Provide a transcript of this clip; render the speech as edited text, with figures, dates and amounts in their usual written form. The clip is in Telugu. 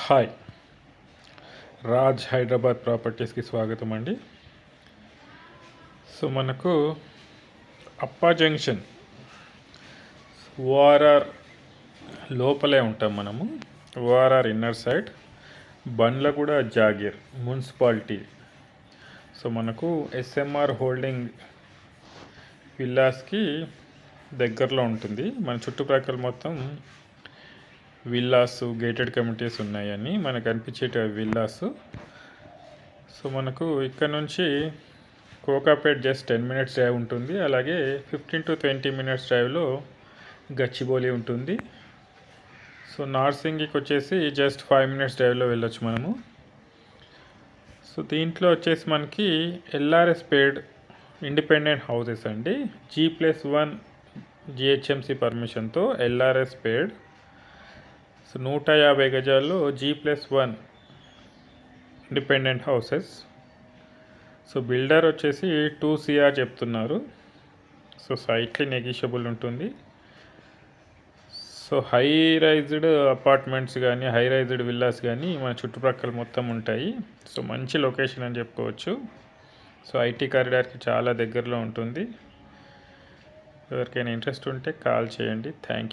హాయ్, రాజ్ హైదరాబాద్ ప్రాపర్టీస్కి స్వాగతం అండి. సో మనకు అప్పా జంక్షన్ ఓఆర్ఆర్ లోపలే ఉంటాం మనము. ORR inner side Bandlaguda jagir municipality. So మనకు ఎస్ఎంఆర్ హోల్డింగ్ విల్లాస్కి దగ్గరలో ఉంటుంది. మన చుట్టుప్రక్కల మొత్తం విల్లాస్, గేటెడ్ కమ్యూనిటీస్ ఉన్నాయని మనకు అనిపించేటి విల్లాస్. సో మనకు ఇక్కడ నుంచి కోకాపేట్ జస్ట్ 10 minutes డ్రైవ్ ఉంటుంది. అలాగే 15 to 20 minutes డ్రైవ్లో గచ్చిబౌలి ఉంటుంది. సో నార్సింగికి వచ్చేసి జస్ట్ 5 minutes డ్రైవ్లో వెళ్ళొచ్చు మనము. సో దీంట్లో వచ్చేసి మనకి ఎల్ఆర్ఎస్ పేడ్ ఇండిపెండెంట్ హౌసెస్ అండి. G+1 GHMC పర్మిషన్తో ఎల్ఆర్ఎస్ పేడ్. సో 150 గజాల్లో G+1 independent houses. So builder వచ్చేసి 2 CR చెప్తున్నారు. సో సైట్లీ నెగిషియబుల్ ఉంటుంది. సో హై రైజ్డ్ అపార్ట్మెంట్స్ కానీ, హై రైజ్డ్ విల్లాస్ కానీ మన చుట్టుప్రక్కల మొత్తం ఉంటాయి. సో మంచి లొకేషన్ అని చెప్పుకోవచ్చు. సో ఐటీ కారిడార్కి చాలా దగ్గరలో ఉంటుంది. ఎవరికైనా ఇంట్రెస్ట్ ఉంటే కాల్ చేయండి. Thank you.